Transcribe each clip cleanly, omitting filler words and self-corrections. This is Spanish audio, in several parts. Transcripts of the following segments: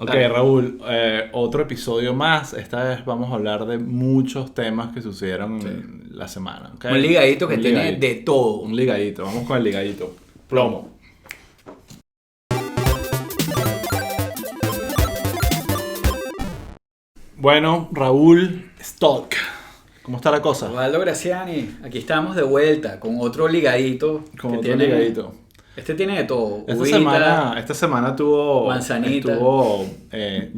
Ok, Raúl, otro episodio más. Esta vez vamos a hablar de muchos temas que sucedieron la semana. ¿Okay? Un ligadito que tiene de todo. Un ligadito, vamos con el ligadito. Plomo. Bueno, Raúl Stock, ¿cómo está la cosa? Osvaldo Graciani, aquí estamos de vuelta con otro ligadito. Ligadito. Este tiene de todo. Esta semana estuvo manzanita. Estuvo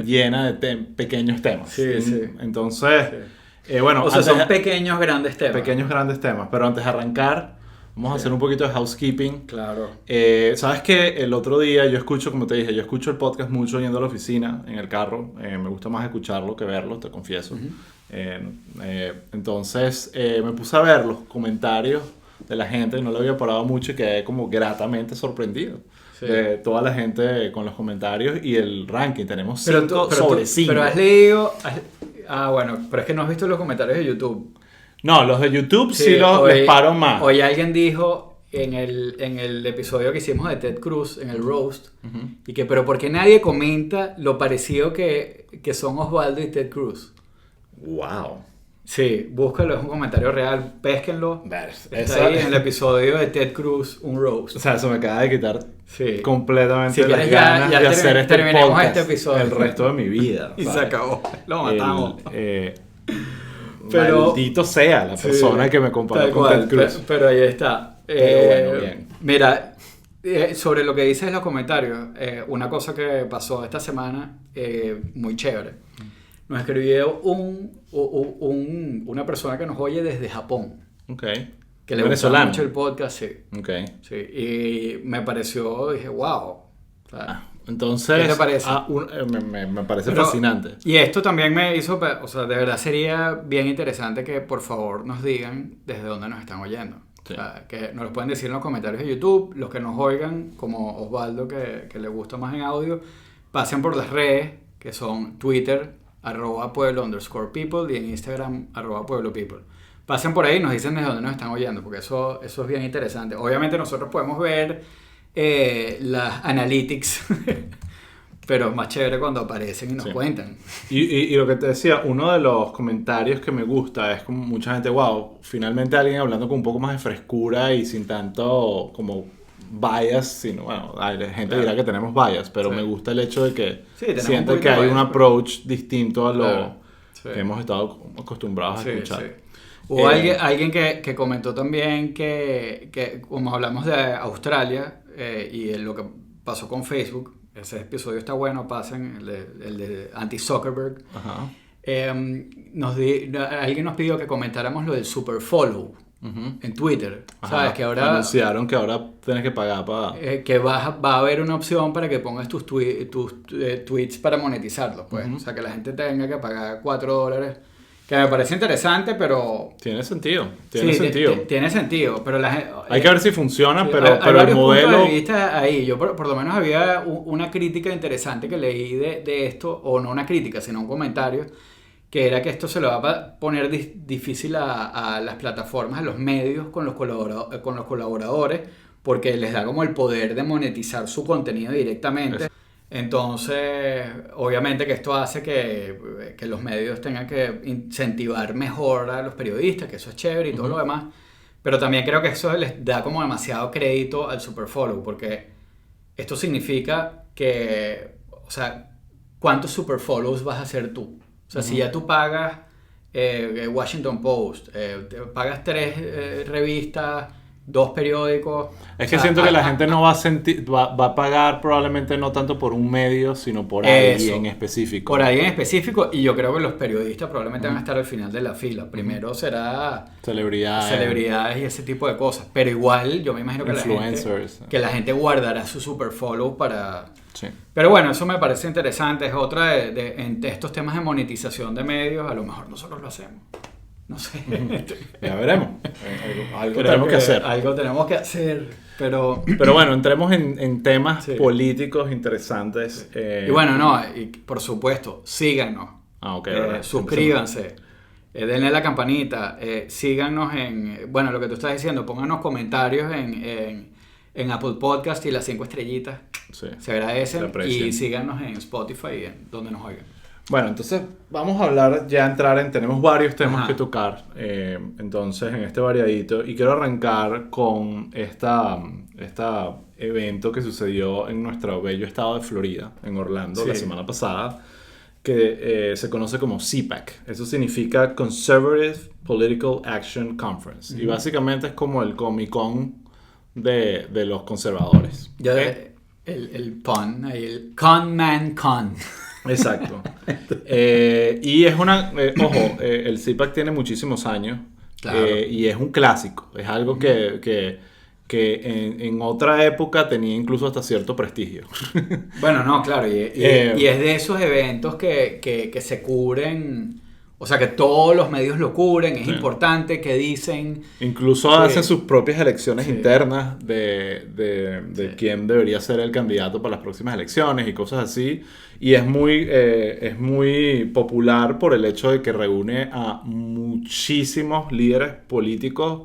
llena de pequeños temas. Sí, sí. Entonces, bueno, o sea, son pequeños grandes temas. Pequeños grandes temas. Pero antes de arrancar, vamos a hacer un poquito de housekeeping. Claro. Sabes que el otro día yo escucho, como te dije, yo escucho el podcast mucho yendo a la oficina, en el carro. Me gusta más escucharlo que verlo, te confieso. Entonces, me puse a ver los comentarios de la gente y no lo había parado mucho y quedé como gratamente sorprendido de toda la gente con los comentarios y el ranking. Tenemos 5 sobre 5. Pero has leído... bueno, pero es que no has visto los comentarios de YouTube. No, los de YouTube sí les paro más. Hoy alguien dijo en el episodio que hicimos de Ted Cruz, en el Roast, y que, pero ¿por qué nadie comenta lo parecido que son Osvaldo y Ted Cruz? ¡Wow! Sí, búscalo, es un comentario real, pésquenlo. Está ahí en el episodio de Ted Cruz, un Roast. O sea, eso me acaba de quitar completamente las ganas de hacer este podcast este episodio el resto de mi vida. Y se acabó, lo matamos. Pero, maldito sea la persona que me comparó con Ted Cruz. Pero ahí está. Pero bueno, bien. Mira, sobre lo que dices en los comentarios, una cosa que pasó esta semana, muy chévere. Nos escribió una persona que nos oye desde Japón. Ok. Que le gustó mucho el podcast, sí. Ok. Sí, y me pareció, dije, wow. Entonces, ¿qué te parece? Me parece fascinante. Y esto también me hizo, o sea, de verdad sería bien interesante que por favor nos digan desde dónde nos están oyendo. Sí. O sea, que nos lo pueden decir en los comentarios de YouTube. Los que nos oigan, como Osvaldo, que le gusta más en audio, pasen por las redes, que son Twitter, @pueblo_people, y en Instagram, @pueblopeople. Pasen por ahí y nos dicen desde dónde nos están oyendo, porque eso es bien interesante. Obviamente nosotros podemos ver las analytics, pero es más chévere cuando aparecen y nos cuentan. Y lo que te decía, uno de los comentarios que me gusta es como mucha gente, wow, finalmente alguien hablando con un poco más de frescura y sin tanto como bias, sino, bueno, hay gente dirá que tenemos bias, pero me gusta el hecho de que siento que hay un approach distinto a lo que hemos estado acostumbrados a escuchar. Sí. Hubo alguien que comentó también que como hablamos de Australia y lo que pasó con Facebook, ese episodio está bueno, pasen, el de Anti-Zuckerberg. Alguien nos pidió que comentáramos lo del super follow. En Twitter, ¿sabes? Que ahora anunciaron que ahora tienes que pagar para... que va a haber una opción para que pongas tus tweets para monetizarlos, pues. O sea, que la gente tenga que pagar $4, que me parece interesante, pero... Tiene sentido. Tiene sentido, pero hay que ver si funciona, pero hay el modelo... puntos de vista ahí. Yo por lo menos había una crítica interesante que leí de esto, o no una crítica, sino un comentario, que era que esto se lo va a poner difícil a las plataformas, a los medios con los colaboradores, porque les da como el poder de monetizar su contenido directamente. Entonces, obviamente que esto hace que los medios tengan que incentivar mejor a los periodistas, que eso es chévere y todo lo demás, pero también creo que eso les da como demasiado crédito al superfollow, porque esto significa que, o sea, ¿cuántos superfollows vas a hacer tú? O sea, si ya tú pagas Washington Post, pagas 3 revistas, 2 periódicos... Es que siento que la gente no va a pagar probablemente no tanto por un medio, sino por alguien específico. Por alguien específico, y yo creo que los periodistas probablemente van a estar al final de la fila. Primero será... Celebridades y ese tipo de cosas. Pero igual, yo me imagino que la gente guardará su superfollow para... Sí. Pero bueno, eso me parece interesante. Es otra de estos temas de monetización de medios. A lo mejor nosotros lo hacemos. No sé. Ya veremos. Algo tenemos que hacer. Algo tenemos que hacer. Pero bueno, entremos en temas políticos interesantes. Y bueno, y por supuesto, síganos. Suscríbanse. Denle la campanita. Síganos bueno, lo que tú estás diciendo, pónganos comentarios en Apple Podcast y las 5 estrellitas. Sí, Se agradecen. se aprecian. Y síganos en Spotify y en donde nos oigan. Bueno, entonces vamos a hablar, ya entrar en, tenemos varios temas Ajá. que tocar, entonces en este variadito, y quiero arrancar con esta evento que sucedió en nuestro bello estado de Florida, en Orlando, Sí. la semana pasada, que se conoce como CPAC. Eso significa Conservative Political Action Conference, y básicamente es como el Comic Con de los conservadores. Ya, ¿Ok? el pun, ahí, el con man con. Exacto. Y es una... ojo, el CPAC tiene muchísimos años. Claro. Y es un clásico. Es algo que en otra época tenía incluso hasta cierto prestigio. Bueno, no, claro, y Eh, es de esos eventos que se cubren, o sea, que todos los medios lo cubren, es Sí. importante, que dicen... Incluso Sí. hacen sus propias elecciones Sí. internas de Sí. quién debería ser el candidato para las próximas elecciones y cosas así. Y es muy popular por el hecho de que reúne a muchísimos líderes políticos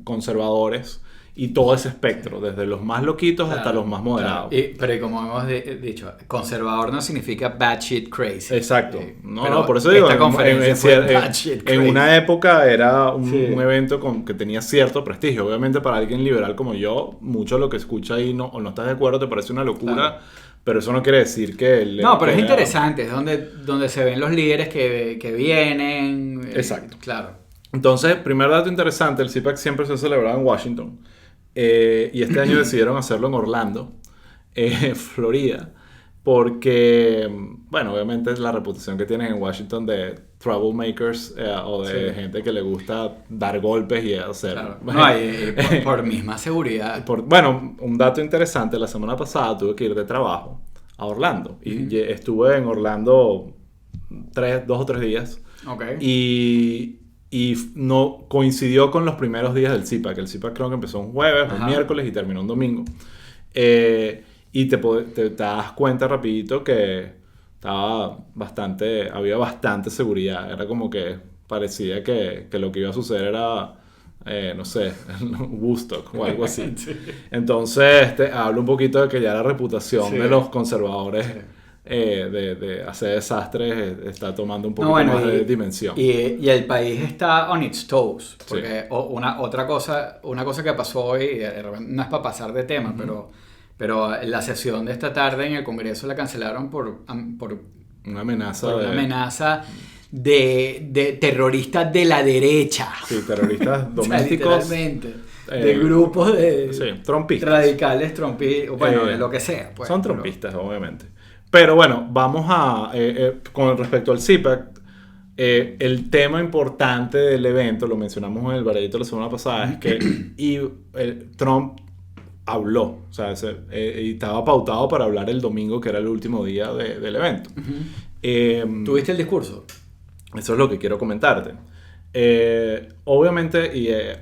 conservadores y todo ese espectro, desde los más loquitos hasta Claro, los más moderados. claro. Pero como hemos dicho, conservador no significa batshit crazy. Exacto. Pero Por eso digo, esta conferencia fue batshit en crazy. una época era un Sí. evento que tenía cierto prestigio. Obviamente para alguien liberal como yo, mucho de lo que escucha ahí o no estás de acuerdo, te parece una locura, Claro. pero eso no quiere decir que... No, pero es que- interesante, es donde se ven los líderes que vienen. Exacto. Claro. Entonces, primer dato interesante, el CPAC siempre se ha celebrado en Washington. Y este año decidieron hacerlo en Orlando, Florida, porque, bueno, obviamente es la reputación que tienen en Washington de troublemakers o de Sí. gente que le gusta dar golpes y hacer... Claro. No, y por misma seguridad. Bueno, un dato interesante, la semana pasada tuve que ir de trabajo a Orlando y estuve en Orlando 2 o 3 días. Ok. Y no coincidió con los primeros días del CPAC. El CPAC creo que empezó un jueves, Ajá. un miércoles y terminó un domingo. Y te das cuenta rapidito que había bastante seguridad. Era como que parecía que lo que iba a suceder era, no sé, Woodstock o algo así. Sí. Entonces, hablo un poquito de que ya la reputación Sí. de los conservadores... Sí. de hacer desastres está tomando un No, poquito bueno, más de dimensión. Y el país está on its toes. Sí. Porque una cosa que pasó hoy, no es para pasar de tema, pero la sesión de esta tarde en el Congreso la cancelaron por Una amenaza una de... amenaza de terroristas de la derecha. Sí, terroristas O sea, domésticos. literalmente. De eh, grupos de sí, trompistas. radicales, trompistas, bueno, Eh, de lo que sea. Pues, son pero- trompistas, obviamente. Pero bueno, vamos a... con respecto al CPAC, el tema importante del evento, lo mencionamos en el variadito la semana pasada, es que Trump habló. O sea, y estaba pautado para hablar el domingo, que era el último día del evento. ¿Tuviste el discurso? Eso es lo que quiero comentarte. Obviamente,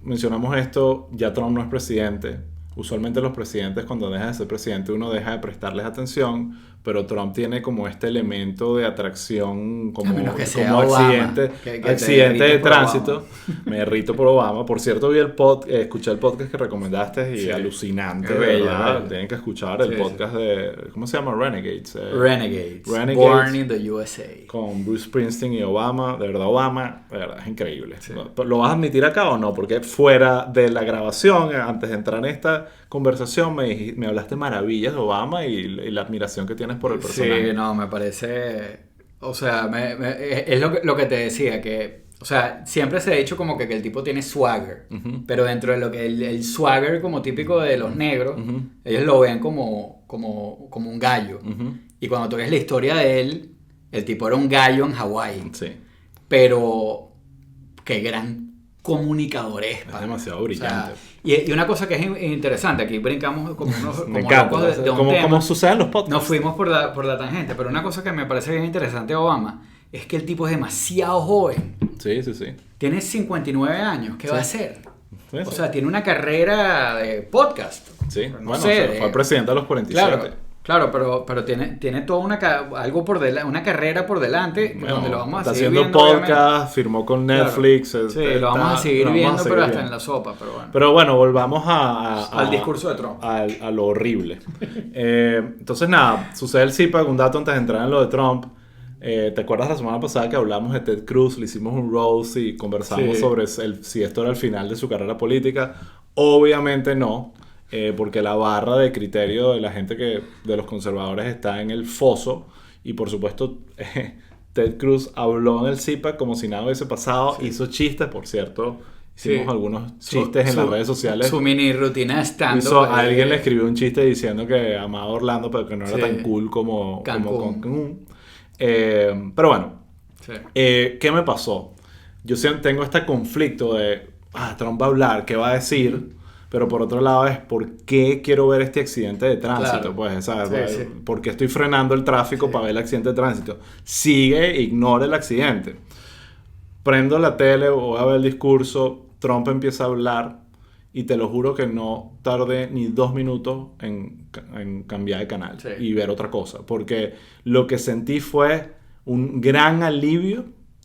mencionamos esto, ya Trump no es presidente. Usualmente los presidentes, cuando dejan de ser presidente, uno deja de prestarles atención, pero Trump tiene como este elemento de atracción, como, A menos que sea como Obama, accidente, que te accidente de derrites por tránsito. Me derrito por Obama. Por cierto, escuché el podcast que recomendaste y Sí. alucinante, Qué bello, ¿verdad? bello. Tienen que escuchar el Sí, podcast de... ¿Cómo se llama? Renegades. Renegades. Renegades. Born in the USA. Con Bruce Springsteen y Obama, de verdad es increíble. Sí. ¿Lo vas a admitir acá o no? Porque fuera de la grabación, antes de entrar en esta conversación, me hablaste maravillas de Obama y la admiración que tienes por el personaje. Sí, no, me parece... O sea, es lo que te decía, que... O sea, siempre se ha dicho como que el tipo tiene swagger, pero dentro de lo que el swagger como típico de los negros, ellos lo ven como un gallo. Y cuando tú ves la historia de él, el tipo era un gallo en Hawái. Sí. Pero qué gran comunicador es. Es demasiado brillante. Y una cosa que es interesante, aquí brincamos como unos como Me encanta. locos de un como tema. sucede en los podcasts. Nos fuimos por la tangente, pero una cosa que me parece bien interesante de Obama es que el tipo es demasiado joven. Sí, sí, sí. Tiene 59 años, ¿qué Sí. va a hacer? Sí, O sí. sea, tiene una carrera de podcast. Sí, No bueno, sé, fue presidente a los 47. Claro, Claro, pero tiene toda algo una carrera por delante, Bueno, donde lo vamos a está seguir haciendo viendo, podcast, obviamente. firmó con Claro. Netflix. Sí, lo vamos a seguir viendo, pero hasta en la sopa, pero bueno. Pero bueno, volvamos Al discurso de Trump. a lo horrible. Entonces, nada, sucede el CIPAC, un dato antes de entrar en lo de Trump. ¿Te acuerdas la semana pasada que hablamos de Ted Cruz? Le hicimos un roast y conversamos Sí. sobre si esto era el final de su carrera política. Obviamente no, porque la barra de criterio de la gente de los conservadores está en el foso. Y por supuesto, Ted Cruz habló en el CIPAC como si nada hubiese pasado. Sí. Hizo chistes, por cierto. Hicimos Sí. algunos chistes en las redes sociales. Su mini rutina de stand-up. Alguien le escribió un chiste diciendo que amaba Orlando, pero que no era Sí. tan cool como Cancún. Cancún. Pero bueno, Sí. ¿qué me pasó? Yo siempre tengo este conflicto de, Trump va a hablar, ¿qué va a decir? Pero por otro lado es, ¿por qué quiero ver este accidente de tránsito? Claro. Pues, ¿sabes? Sí, sí. ¿Por qué estoy frenando el tráfico Sí. para ver el accidente de tránsito? Sigue, ignora el accidente. Prendo la tele, voy a ver el discurso, Trump empieza a hablar y te lo juro que no tardé ni 2 minutos en cambiar de canal Sí. y ver otra cosa. Porque lo que sentí fue un gran alivio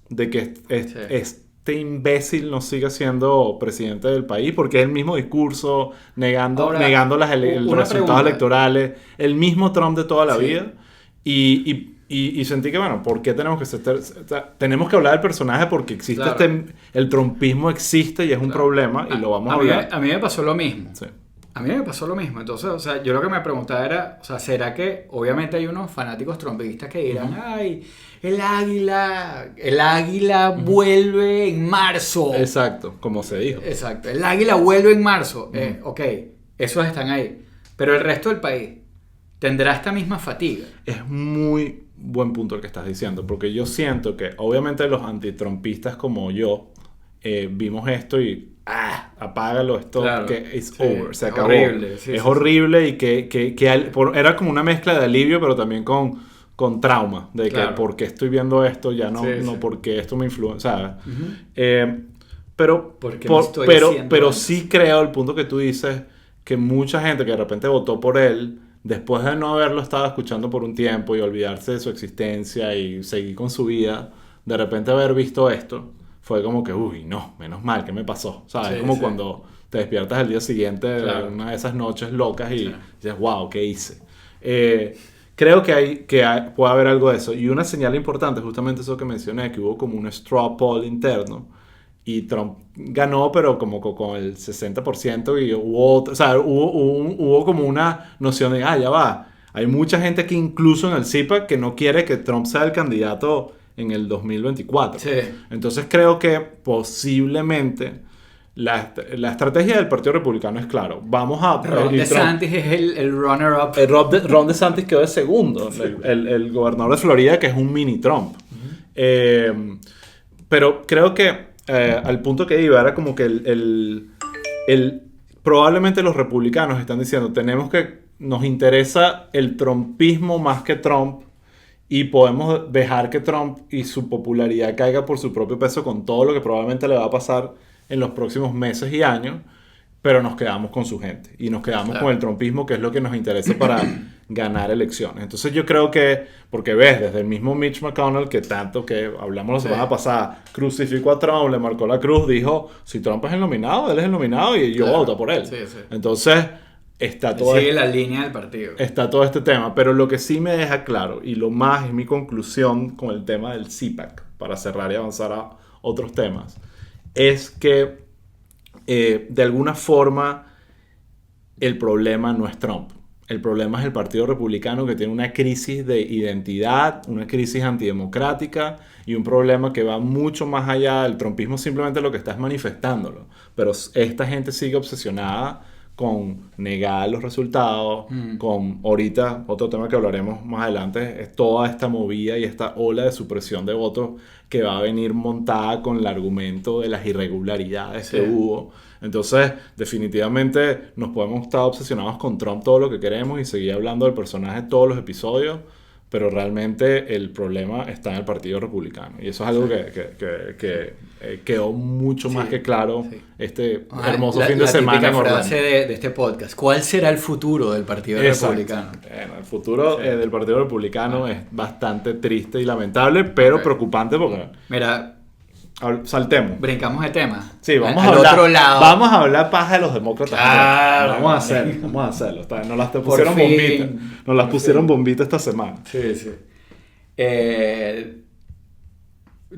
de que Sí. este imbécil no siga siendo presidente del país, porque es el mismo discurso, negando Ahora, los una resultados pregunta. electorales, el mismo Trump de toda la Sí. vida. Y sentí que, bueno, ¿por qué tenemos tenemos que hablar del personaje? Porque existe Claro. el trumpismo existe y es un Claro. problema y lo vamos a hablar. A mí me pasó lo mismo. Sí. A mí me pasó lo mismo. Entonces, o sea, yo lo que me preguntaba era, o sea, ¿será que obviamente hay unos fanáticos trumpistas que dirán, ay, el águila vuelve en marzo? Exacto, como se dijo. Exacto, el águila vuelve en marzo. Ok, esos están ahí. Pero el resto del país tendrá esta misma fatiga. Es muy buen punto el que estás diciendo, porque yo siento que obviamente los antitrumpistas como yo vimos esto y apágalo, esto Claro, que it's sí, over, se acabó. horrible, sí, es sí, horrible y era como una mezcla de alivio, pero también con trauma, de que Claro. porque estoy viendo esto, ya no, Sí, no sí. porque esto me influencia, ¿sabes? Ujú. Pero, Porque no estoy haciendo pero eso. sí creo el punto que tú dices, que mucha gente que de repente votó por él, después de no haberlo estado escuchando por un tiempo y olvidarse de su existencia y seguir con su vida, de repente haber visto esto, fue como que, uy, no, menos mal, ¿qué me pasó? ¿Sabes? Sí, Es como sí. cuando te despiertas el día siguiente de Claro. una de esas noches locas y Claro. dices, wow, ¿qué hice? Creo que puede haber algo de eso. Y una señal importante, justamente eso que mencioné, que hubo como un straw poll interno y Trump ganó, pero como con el 60% y hubo como una noción de, ya va, hay mucha gente que incluso en el CIPAC que no quiere que Trump sea el candidato en el 2024. Sí. Entonces creo que posiblemente la estrategia del Partido Republicano es claro. Vamos a... Ron y Trump- DeSantis es el runner-up. Ron DeSantis quedó de segundo, el gobernador de Florida, que es un mini Trump. Pero creo que al punto que iba era como que probablemente los republicanos están diciendo, nos interesa el trumpismo más que Trump y podemos dejar que Trump y su popularidad caiga por su propio peso con todo lo que probablemente le va a pasar en los próximos meses y años, pero nos quedamos con su gente y nos quedamos Claro. con el trumpismo, que es lo que nos interesa para ganar elecciones. Entonces yo creo que, porque ves, desde el mismo Mitch McConnell, que tanto que hablamos la Sí. semana pasada, crucificó a Trump, le marcó la cruz, dijo, si Trump es el nominado, él es el nominado y yo Claro. voto por él. Sí, sí. Entonces Sigue la línea del partido. está todo este tema, pero lo que sí me deja claro, y lo más es mi conclusión con el tema del CPAC, para cerrar y avanzar a otros temas, es que de alguna forma el problema no es Trump. El problema es el Partido Republicano, que tiene una crisis de identidad, una crisis antidemocrática y un problema que va mucho más allá del trumpismo. Simplemente lo que está es manifestándolo. Pero esta gente sigue obsesionada con negar los resultados, con ahorita, otro tema que hablaremos más adelante, es toda esta movida y esta ola de supresión de votos que va a venir montada con el argumento de las irregularidades Sí. que hubo. Entonces, definitivamente nos podemos estar obsesionados con Trump todo lo que queremos y seguir hablando del personaje todos los episodios, pero realmente el problema está en el Partido Republicano. Y eso es algo que quedó mucho más que claro este hermoso fin de semana en Orlando. La típica frase de este podcast: ¿cuál será el futuro del Partido Republicano? El futuro del Partido Republicano es bastante triste y lamentable, pero preocupante porque... Mira... Saltemos. Brincamos de tema. Sí, vamos al a hablar, otro lado. Vamos a hablar paja de los demócratas. Claro. Vamos a hacerlo. Nos las pusieron bombitas. Nos las pusieron bombitas esta semana. Sí.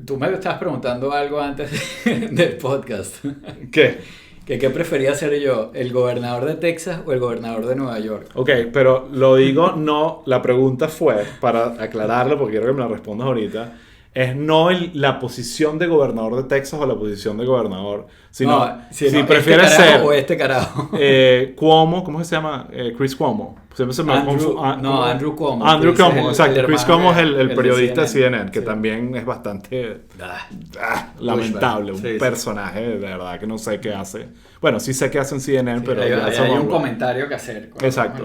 Tú me estabas preguntando algo antes del podcast. ¿Qué? ¿Qué prefería ser yo? ¿El gobernador de Texas o el gobernador de Nueva York? Ok, pero lo digo, no, la pregunta fue, para aclararlo, porque quiero que me la respondas ahorita, es no la posición de gobernador de Texas o la posición de gobernador, sino si prefieres ser... o este carajo. Cuomo, ¿cómo se llama? Chris Cuomo. Andrew Cuomo. Andrew Cuomo, exacto. Chris Cuomo es el periodista de CNN, que también es bastante lamentable. Un personaje, de verdad, que no sé qué hace. Bueno, sí sé qué hace en CNN, pero... Hay un comentario que hacer. Exacto.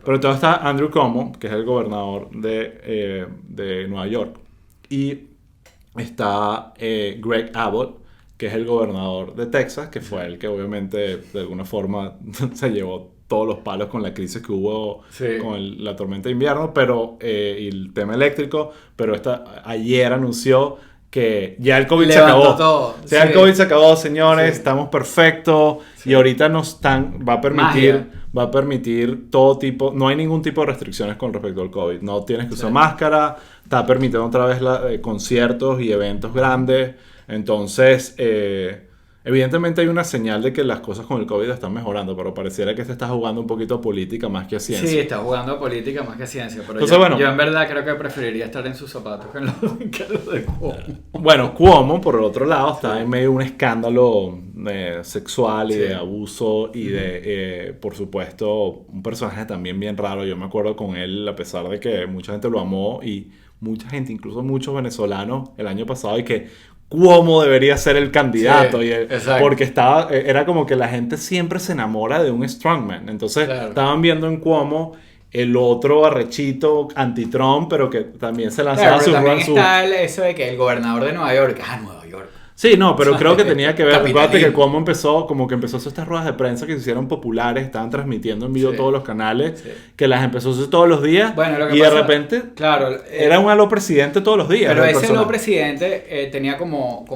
Pero todo está Andrew Cuomo, que es el gobernador de Nueva York. Y está Greg Abbott, que es el gobernador de Texas, que fue el que obviamente de alguna forma se llevó todos los palos con la crisis que hubo con la tormenta de invierno, pero y el tema eléctrico, pero ayer anunció que ya el COVID se acabó. Todo. Ya el COVID se acabó, señores, estamos perfectos y ahorita va a permitir todo tipo, no hay ningún tipo de restricciones con respecto al COVID. No tienes que usar máscara, está permitiendo otra vez conciertos y eventos grandes. Entonces, evidentemente hay una señal de que las cosas con el COVID están mejorando, pero pareciera que se está jugando un poquito a política más que a ciencia. Sí, está jugando a política más que a ciencia, pero entonces, yo en verdad creo que preferiría estar en sus zapatos que los de Cuomo. Bueno, Cuomo, por el otro lado, está en medio de un escándalo sexual y de abuso y de, por supuesto, un personaje también bien raro. Yo me acuerdo con él, a pesar de que mucha gente lo amó y mucha gente, incluso muchos venezolanos, el año pasado, y que Cuomo debería ser el candidato, porque era como que la gente siempre se enamora de un strongman. Entonces estaban viendo en Cuomo el otro arrechito anti-Trump, pero que también se lanzaba su... También está eso de que el gobernador de Nueva York, Nueva York. Sí, no, pero creo que tenía que ver. Acuérdate que Cuomo empezó estas ruedas de prensa que se hicieron populares, estaban transmitiendo en vivo todos los canales, que las empezó a hacer todos los días, y de repente era un aló presidente todos los días. Pero ese aló presidente tenía como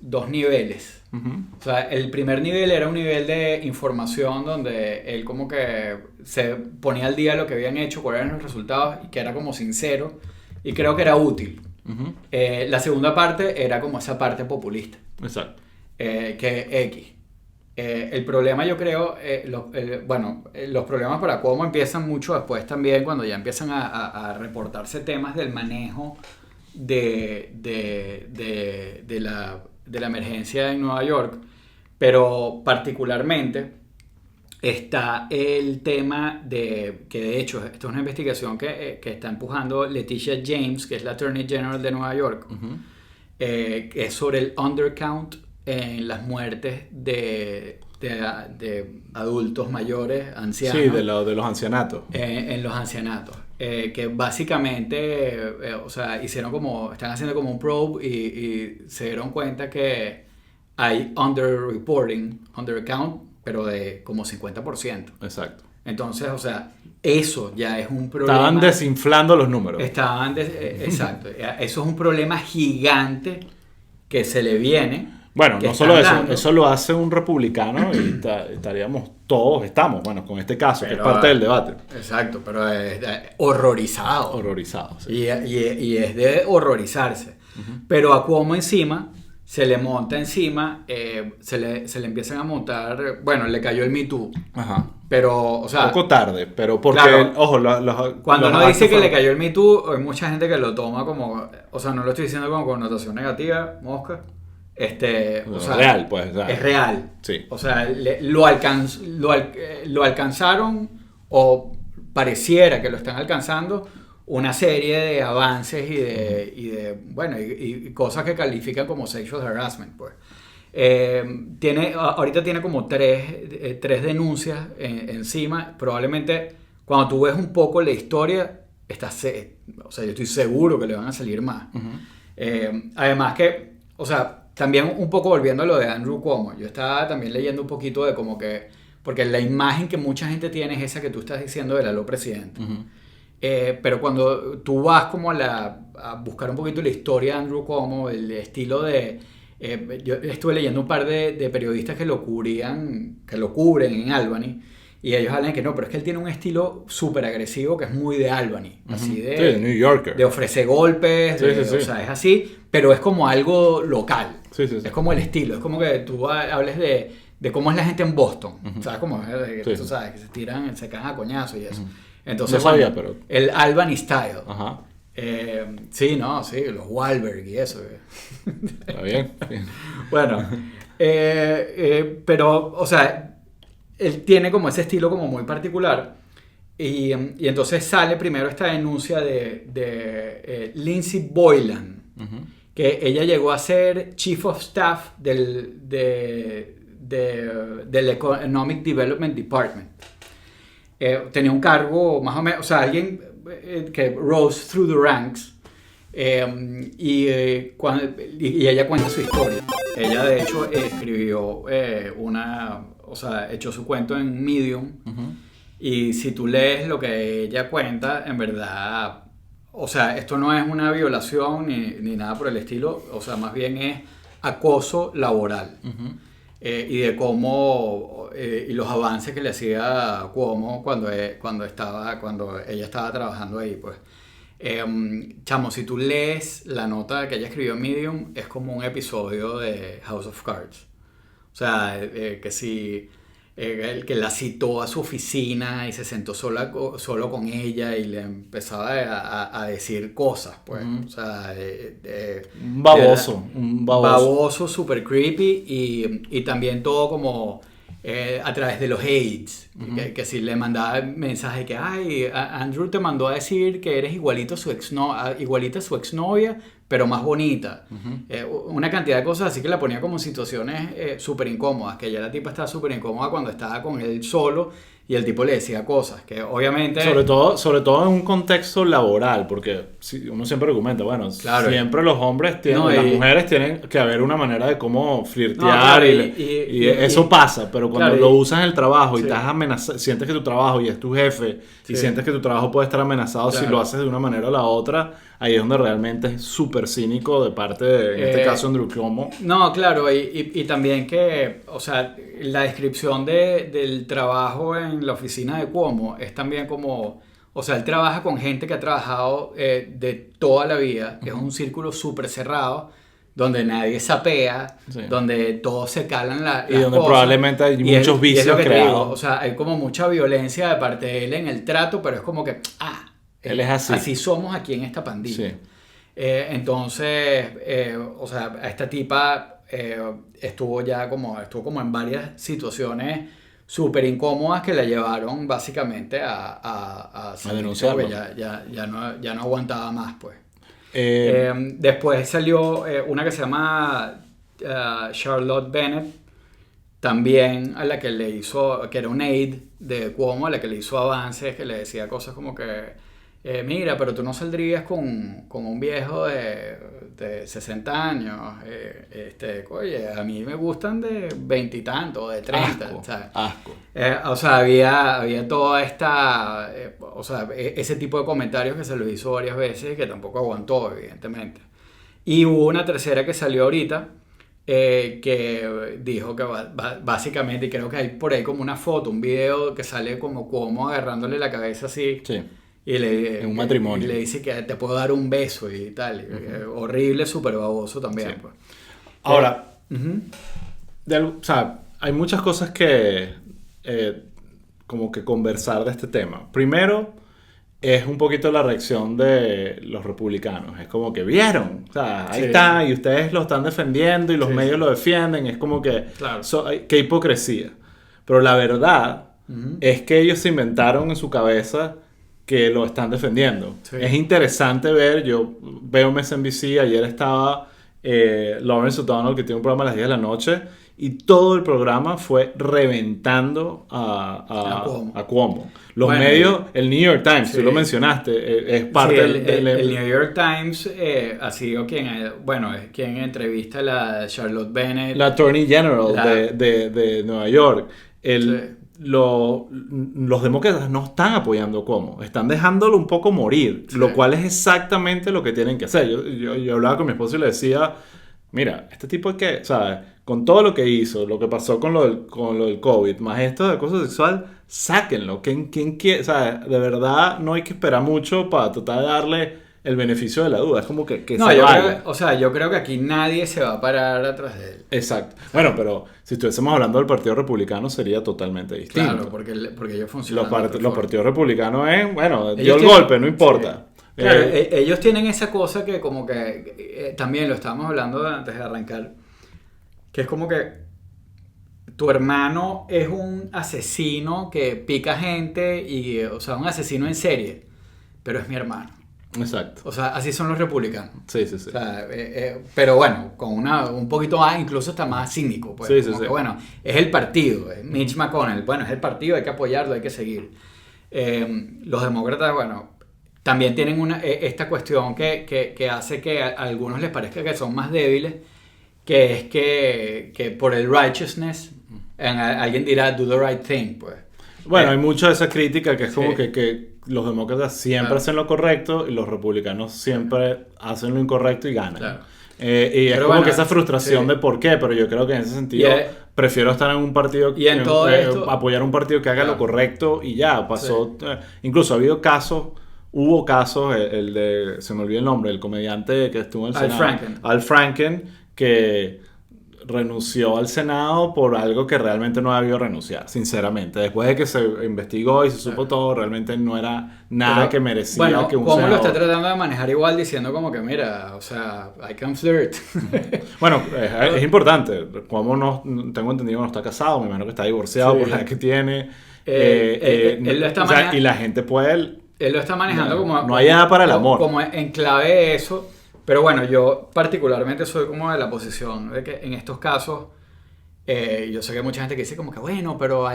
dos niveles. O sea, el primer nivel era un nivel de información donde él como que se ponía al día lo que habían hecho, cuáles eran los resultados, y que era como sincero, y creo que era útil. La segunda parte era como esa parte populista. Exacto. El problema, yo creo, los problemas para Cuomo empiezan mucho después también, cuando ya empiezan a reportarse temas del manejo de la emergencia en Nueva York, pero particularmente está el tema que de hecho, esto es una investigación que está empujando Leticia James, que es la Attorney General de Nueva York, que es sobre el undercount en las muertes de adultos mayores, ancianos. Sí, de los ancianatos. En los ancianatos. Que básicamente, están haciendo como un probe y se dieron cuenta que hay undercount, pero de como 50%. Exacto. Entonces, eso ya es un problema. Estaban desinflando los números. Exacto. Eso es un problema gigante que se le viene. Bueno, no solo eso lo hace un republicano y estamos, con este caso, que es parte del debate. Exacto, pero es horrorizado. Horrorizado, sí. Y es de horrorizarse. Pero a Cuomo encima se le monta encima, se le empiezan a montar, le cayó el Me Too. Ajá. Pero, poco tarde, pero porque, cuando uno dice que le cayó el Me Too, hay mucha gente que lo toma como, no lo estoy diciendo como connotación negativa, mosca. Real, pues. Es real. Sí. Lo alcanzaron, o pareciera que lo están alcanzando, una serie de avances y cosas que califican como sexual harassment, pues. Ahorita tiene como tres denuncias encima. Probablemente cuando tú ves un poco la historia o sea, yo estoy seguro que le van a salir más. Además que, o sea, también un poco volviendo a lo de Andrew Cuomo, yo estaba también leyendo un poquito de como que, porque la imagen que mucha gente tiene es esa que tú estás diciendo del aló presidente. Pero cuando tú vas como a buscar un poquito la historia de Andrew Cuomo, el estilo de... yo estuve leyendo un par de periodistas que lo cubren en Albany, y ellos hablan que no, pero es que él tiene un estilo súper agresivo que es muy de Albany, así de New Yorker. De ofrecer golpes, sí. O sea, es así, pero es como algo local. Sí. Es como el estilo, es como que tú hables de cómo es la gente en Boston, ¿sabes? Como tú sabes, que se cagan a coñazo y eso. Entonces, no sabía, pero... el Albany Style. Ajá. Sí, los Wahlberg y eso. Está bien. Bueno, pero, o sea, él tiene como ese estilo como muy particular. Y entonces sale primero esta denuncia de Lindsey Boylan, que ella llegó a ser Chief of Staff del Economic Development Department. Tenía un cargo más o menos, o sea, alguien que rose through the ranks, y ella cuenta su historia. Ella de hecho escribió o sea, echó su cuento en Medium, y si tú lees lo que ella cuenta, en verdad, o sea, esto no es una violación ni nada por el estilo, o sea, más bien es acoso laboral. Y de cómo y los avances que le hacía Cuomo cuando ella estaba trabajando ahí, pues. Chamo, si tú lees la nota que ella escribió en Medium, es como un episodio de House of Cards. O sea, que si el que la citó a su oficina y se sentó solo con ella y le empezaba a decir cosas, pues. O sea, un baboso. Un baboso super creepy, y también todo como a través de los aides, que si le mandaba mensajes que Andrew te mandó a decir que eres igualita a su exnovia, pero más bonita. Una cantidad de cosas así que la ponía como en situaciones súper incómodas, que ya la tipa estaba súper incómoda cuando estaba con él solo y el tipo le decía cosas que obviamente... Sobre todo en un contexto laboral, porque uno siempre argumenta, bueno, claro, siempre los hombres tienen, las mujeres tienen que haber una manera de cómo flirtear, y eso pasa, pero cuando lo usas en el trabajo y estás amenazado, sientes que tu trabajo y es tu jefe, y sientes que tu trabajo puede estar amenazado si lo haces de una manera o la otra, ahí es donde realmente es súper cínico de parte de, en este caso, Andrew Cuomo. No, claro, y también que, o sea, la descripción del trabajo en la oficina de Cuomo es también como, o sea, él trabaja con gente que ha trabajado de toda la vida, que es un círculo súper cerrado, donde nadie sapea, donde todos se calan las y donde cosas, probablemente hay muchos vicios creados. O sea, hay como mucha violencia de parte de él en el trato, pero es como que, él es así. Así somos aquí en esta pandilla. Sí. Entonces, o sea, a esta tipa estuvo como en varias situaciones súper incómodas que la llevaron básicamente a denunciarlo. Ya no aguantaba más, pues. Después salió una que se llama Charlotte Bennett, también a la que le hizo, que era un aide de Cuomo, a la que le hizo avances, que le decía cosas como que mira, pero tú no saldrías con un viejo de 60 años. Oye, a mí me gustan de 20 y tanto, de 30. Asco. O sea, había toda esta... o sea, ese tipo de comentarios que se los hizo varias veces y que tampoco aguantó, evidentemente. Y hubo una tercera que salió ahorita, que dijo que básicamente, y creo que hay por ahí como una foto, un video que sale como agarrándole la cabeza así. Sí. Y en un matrimonio. Y le dice que te puedo dar un beso y tal. Horrible, súper baboso también. Sí. Pues. Ahora, o sea, hay muchas cosas que como que conversar de este tema. Primero, es un poquito la reacción de los republicanos. Es como que vieron, o sea, ahí está, y ustedes lo están defendiendo y los medios lo defienden. Es como que, claro. Qué hipocresía. Pero la verdad es que ellos se inventaron en su cabeza que lo están defendiendo. Sí. Es interesante ver, yo veo MSNBC, ayer estaba Lawrence O'Donnell, que tiene un programa a las 10 de la noche, y todo el programa fue reventando a Cuomo. Los medios, el New York Times, tú lo mencionaste, es parte del... El New York Times ha sido es quien entrevista a la Charlotte Bennett. La Attorney General de Nueva York. Los demócratas no están apoyando Cuomo, están dejándolo un poco morir, lo cual es exactamente lo que tienen que hacer. Yo hablaba con mi esposo y le decía, mira, este tipo es que, ¿sabes? Con todo lo que hizo, lo que pasó con lo del COVID, más esto de acoso sexual, sáquenlo. ¿Quién quiere? O sea, de verdad no hay que esperar mucho para tratar de darle el beneficio de la duda. Es como que no, yo creo que aquí nadie se va a parar atrás de él. Exacto. Bueno, pero si estuviésemos hablando del Partido Republicano sería totalmente distinto. Claro, porque ellos funcionan. Los partidos republicanos dio el golpe, no importa. Sí. Claro, ellos tienen esa cosa que como que también lo estábamos hablando antes de arrancar, que es como que tu hermano es un asesino que pica gente y, o sea, un asesino en serie, pero es mi hermano. Exacto. O sea, así son los republicanos. Sí. O sea, pero bueno, con un poquito más, incluso está más cínico. Pues, sí. Que, bueno, es el partido, es Mitch McConnell. Bueno, es el partido, hay que apoyarlo, hay que seguir. Los demócratas, bueno, también tienen esta cuestión que hace que a algunos les parezca que son más débiles, que es que por el righteousness, alguien dirá, do the right thing, pues. Bueno, hay mucha de esa crítica que es como que los demócratas siempre hacen lo correcto y los republicanos siempre hacen lo incorrecto y ganan. Claro. Y es como que esa frustración de por qué, pero yo creo que en ese sentido prefiero estar en un partido, apoyar un partido que haga lo correcto y ya, pasó. Sí. Incluso hubo casos, el de, se me olvidó el nombre, el comediante que estuvo en el Senado, Al Franken, que renunció al Senado por algo que realmente no debió renunciar, sinceramente. Después de que se investigó y se supo todo, realmente no era nada que merecía que un ¿cómo senador... lo está tratando de manejar igual diciendo como que mira, o sea, I can flirt? Bueno, es importante. Como tengo entendido que no está casado, me imagino que está divorciado por la edad que tiene. Él lo está y la gente puede... Él lo está manejando como... No hay nada para el amor. Como en clave de eso. Pero bueno, yo particularmente soy como de la posición de que en estos casos, yo sé que hay mucha gente que dice como que bueno, pero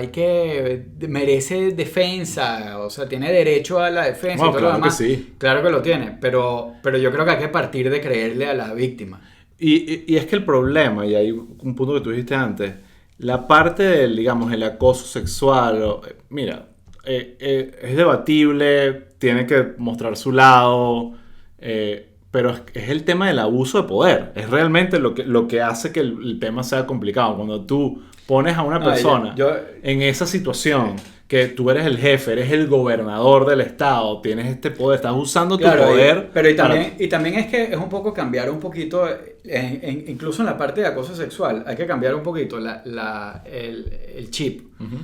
merece defensa, o sea, tiene derecho a la defensa. Bueno, y todo claro lo demás. que sí. Claro que lo tiene, pero yo creo que hay que partir de creerle a la víctima. Y es que el problema, y hay un punto que tú dijiste antes, la parte del, digamos, el acoso sexual, mira, es debatible, tiene que mostrar su lado, pero es el tema del abuso de poder. Es realmente lo que hace que el tema sea complicado. Cuando tú pones a una persona en esa situación, que tú eres el jefe, eres el gobernador del estado, tienes este poder, estás usando tu poder. Y también es que es un poco cambiar un poquito, incluso en la parte de acoso sexual, hay que cambiar un poquito el chip. Uh-huh.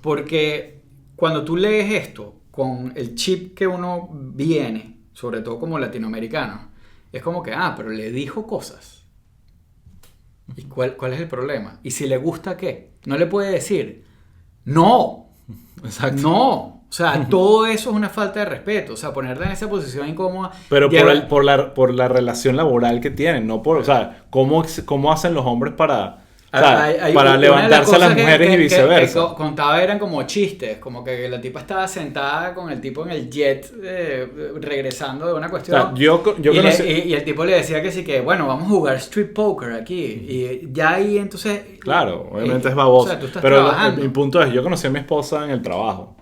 Porque cuando tú lees esto con el chip que uno viene, sobre todo como latinoamericano, es como que, pero le dijo cosas. ¿Y cuál es el problema? ¿Y si le gusta qué? No le puede decir, no. Exacto. No. O sea, todo eso es una falta de respeto. O sea, ponerte en esa posición incómoda. Pero por la relación laboral que tienen, no por, o sea, ¿cómo hacen los hombres para levantarse a las mujeres y viceversa? Que contaba eran como chistes, como que la tipa estaba sentada con el tipo en el jet regresando de una cuestión. O sea, y el tipo le decía que sí, que bueno, vamos a jugar street poker aquí. Y ya ahí entonces... Claro, obviamente es baboso. O sea, tú estás pero trabajando. Mi punto es, yo conocí a mi esposa en el trabajo.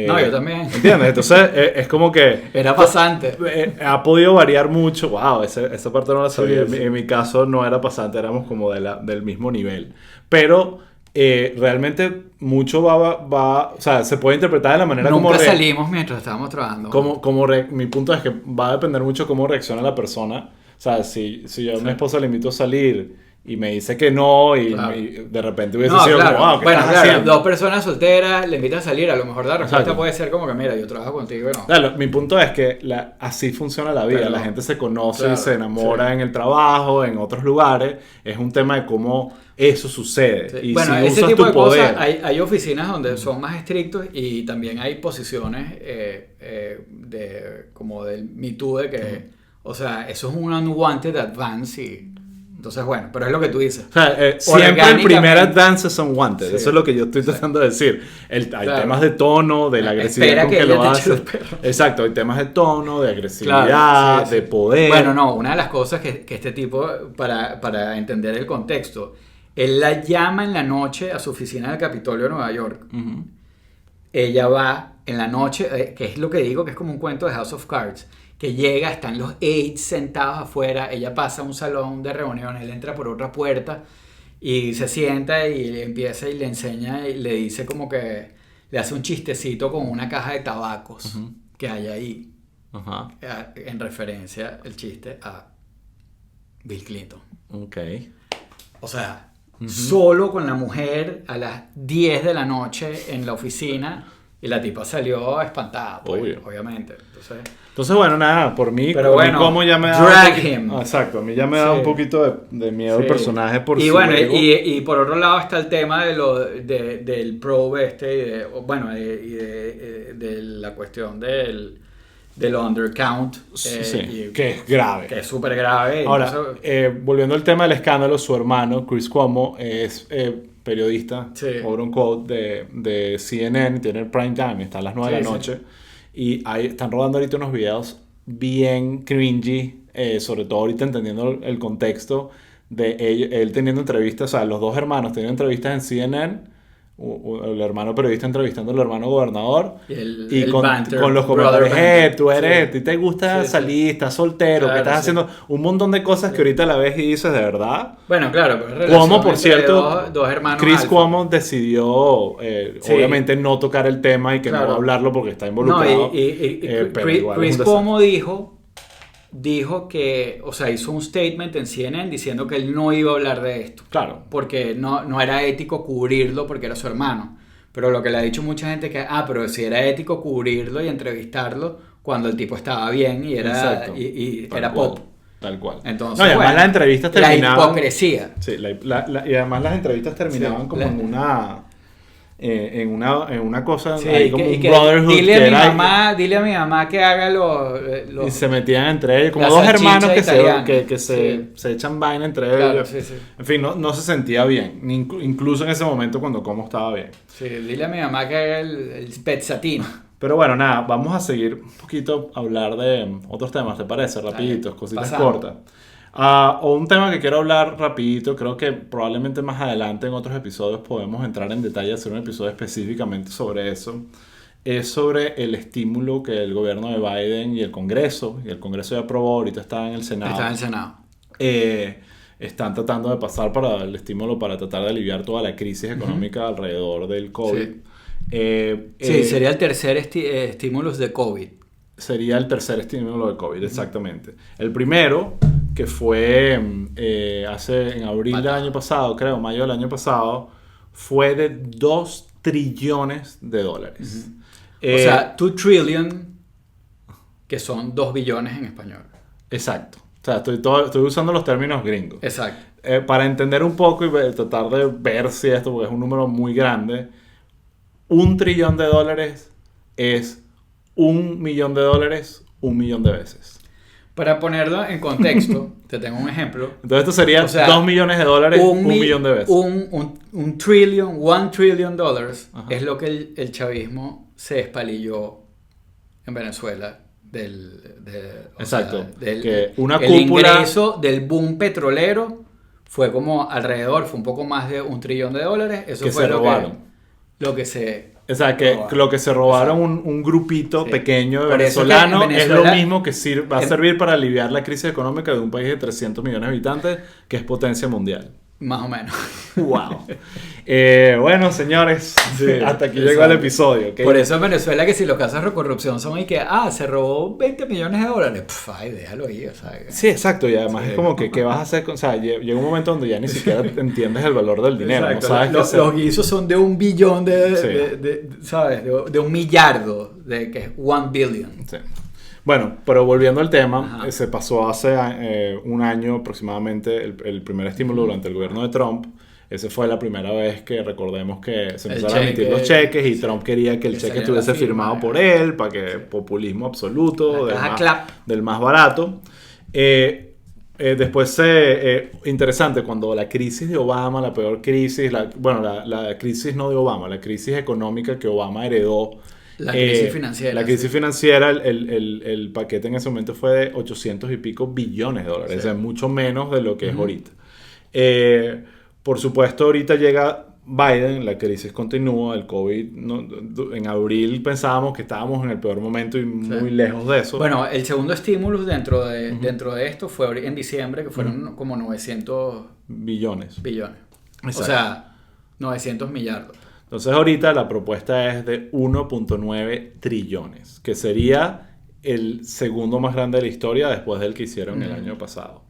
No, yo también. ¿Entiendes? Entonces es como que... Era pasante. Ha podido variar mucho. Wow, esa parte no la sabía. Sí. En mi caso no era pasante, éramos como del mismo nivel. Pero realmente mucho va... O sea, se puede interpretar de la manera Nunca salimos mientras estábamos trabajando. Mi punto es que va a depender mucho cómo reacciona la persona. O sea, si yo a mi esposa le invito a salir... y me dice que no, y de repente hubiese sido como, ¿qué estás haciendo? Dos personas solteras le invitan a salir, a lo mejor la respuesta puede ser como que, mira, yo trabajo contigo y no. Claro, mi punto es que así funciona la vida, pero la gente se conoce y se enamora en el trabajo, en otros lugares, es un tema de cómo eso sucede. Sí. Y bueno, si ese usas tipo tu de poder, cosas, hay oficinas donde son más estrictos y también hay posiciones como del Me Too de que, o sea, eso es un unwanted advance y... Entonces, bueno, pero es lo que tú dices. O sea, siempre el primer advance son wanted. Sí, eso es lo que yo estoy tratando de decir. Hay temas de tono, de la agresividad con que lo hace. Exacto, hay temas de tono, de agresividad, de poder. Bueno, no, una de las cosas que este tipo, para entender el contexto, él la llama en la noche a su oficina del Capitolio de Nueva York. Uh-huh. Ella va en la noche, que es lo que digo, que es como un cuento de House of Cards, que llega, están los aides sentados afuera, ella pasa a un salón de reunión, él entra por otra puerta y se sienta y empieza y le enseña y le dice como que le hace un chistecito con una caja de tabacos uh-huh. que hay ahí, uh-huh. en referencia el chiste a Bill Clinton. Okay. O sea, uh-huh. solo con la mujer a las 10 de la noche en la oficina. Y la tipa salió espantada, pues, obviamente. Entonces, bueno, nada, por mí, pero bueno, como ya me da drag him. Exacto, a mí ya me da un poquito de miedo el personaje por y bueno, y por otro lado está el tema del probe de la cuestión del undercount. Que es grave. Que es súper grave. Ahora, volviendo al tema del escándalo, su hermano, Chris Cuomo, es periodista, over un quote de CNN, tiene el prime time, está a las 9 de la noche, y ahí están rodando ahorita unos videos bien cringy, sobre todo ahorita entendiendo el contexto de él teniendo entrevistas, o sea, los dos hermanos teniendo entrevistas en CNN, el hermano periodista entrevistando al hermano gobernador y con los comentarios, tú eres, ¿te gusta salir? ¿Estás soltero? Claro, ¿qué estás haciendo? Un montón de cosas que ahorita la ves y dices, ¿de verdad? Bueno, claro, pero Cuomo, por cierto, dos hermanos Chris Cuomo decidió obviamente no tocar el tema y que no va a hablarlo porque está involucrado. Chris Cuomo dijo que, o sea, hizo un statement en CNN diciendo que él no iba a hablar de esto. Claro. Porque no era ético cubrirlo porque era su hermano. Pero lo que le ha dicho mucha gente es que, pero sí era ético cubrirlo y entrevistarlo cuando el tipo estaba bien y era, y era pop. Tal cual. Entonces, y además las entrevistas terminaban... La hipocresía. Sí, y además las entrevistas terminaban como en una cosa ahí como un brotherhood. Dile a mi mamá que haga y se metían entre ellos como dos hermanos que se echan vaina entre ellos. Sí. En fin, no se sentía bien, incluso en ese momento cuando Cuomo estaba bien. Sí, dile a mi mamá que haga el spezzatino. Pero bueno, nada, vamos a seguir un poquito a hablar de otros temas, ¿te parece? Rapiditos, cositas cortas. O un tema que quiero hablar rapidito, creo que probablemente más adelante en otros episodios podemos entrar en detalle, hacer un episodio específicamente sobre eso, es sobre el estímulo que el gobierno de Biden y el Congreso ya aprobó, ahorita está en el Senado. Está en el Senado. Están tratando de pasar para el estímulo para tratar de aliviar toda la crisis económica alrededor del COVID. Sería el tercer estímulo de COVID. Sería el tercer estímulo de COVID, exactamente. El primero, que fue en abril del año pasado, creo, mayo del año pasado, fue de $2 trillones. O sea, 2 trillion, que son 2 billones en español. Exacto. O sea, estoy usando los términos gringos. Exacto. Para entender un poco y tratar de ver si esto, porque es un número muy grande, $1 trillón es $1 millón, 1 millón de veces. Para ponerlo en contexto, te tengo un ejemplo. Entonces esto sería $2 millones, 1 millón de veces. Un trillion, $1 trillion es lo que el chavismo se espalilló en Venezuela. Exacto. Que una cúpula... El ingreso del boom petrolero fue como alrededor, fue un poco más de $1 trillón. Eso que fue se robaron. Lo que se... O sea, que lo que se robaron un grupito pequeño de venezolanos es lo mismo que va a servir para aliviar la crisis económica de un país de 300 millones de habitantes que es potencia mundial. Más o menos. Wow. Bueno, señores, hasta aquí llegó el episodio. ¿Okay? Por eso en Venezuela que si los casos de corrupción son y que, se robó $20 millones. Déjalo ahí, o sea. Sí, exacto. Y además es como que, ¿qué vas a hacer? O sea, llega un momento donde ya ni siquiera entiendes el valor del dinero. Exacto. No sabes los guisos son de $1 billón ¿sabes? De $1 millardo, que es 1 billion. Sí. Bueno, pero volviendo al tema, se pasó hace un año aproximadamente el primer estímulo durante el gobierno de Trump. Esa fue la primera vez que recordemos que se empezaron a emitir los cheques y Trump quería que el cheque estuviese firmado por él, para que populismo absoluto, del más barato. Después, interesante, cuando la crisis de Obama, la peor crisis, la crisis no de Obama, la crisis económica que Obama heredó. La crisis financiera. La crisis financiera, el paquete en ese momento fue de 800 y pico billones de dólares, o sea, mucho menos de lo que es ahorita. Por supuesto, ahorita llega Biden, la crisis continúa, el COVID, en abril pensábamos que estábamos en el peor momento y muy lejos de eso. Bueno, el segundo estímulo dentro de esto fue en diciembre, que fueron como 900 billones. O sea, 900 millardos. Entonces ahorita la propuesta es de 1.9 trillones, que sería el segundo más grande de la historia después del que hicieron el año pasado.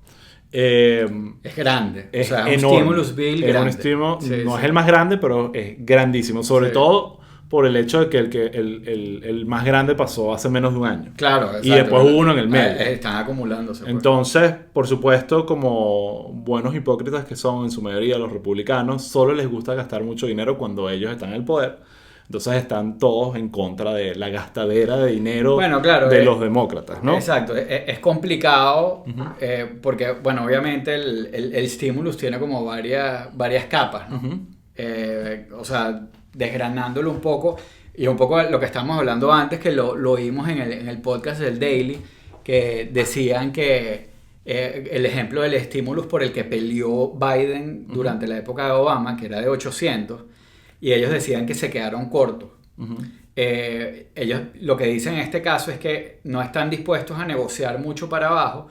Es grande. Es o sea, enorme. Un stimulus bill grande. Es un estímulo, no es el más grande, pero es grandísimo. Sobre todo por el hecho de que el más grande pasó hace menos de un año. Claro, exacto. Y después hubo uno en el medio. Están acumulándose. Entonces, por supuesto, como buenos hipócritas que son en su mayoría los republicanos, solo les gusta gastar mucho dinero cuando ellos están en el poder. Entonces están todos en contra de la gastadera de dinero de los demócratas, ¿no? Exacto. Es complicado porque, bueno, obviamente el stimulus tiene como varias capas, ¿no? O sea, desgranándolo un poco, y un poco lo que estábamos hablando antes, que lo vimos en el podcast del Daily, que decían que el ejemplo del stimulus por el que peleó Biden durante la época de Obama, que era de 800, y ellos decían que se quedaron cortos. Ellos lo que dicen en este caso es que no están dispuestos a negociar mucho para abajo,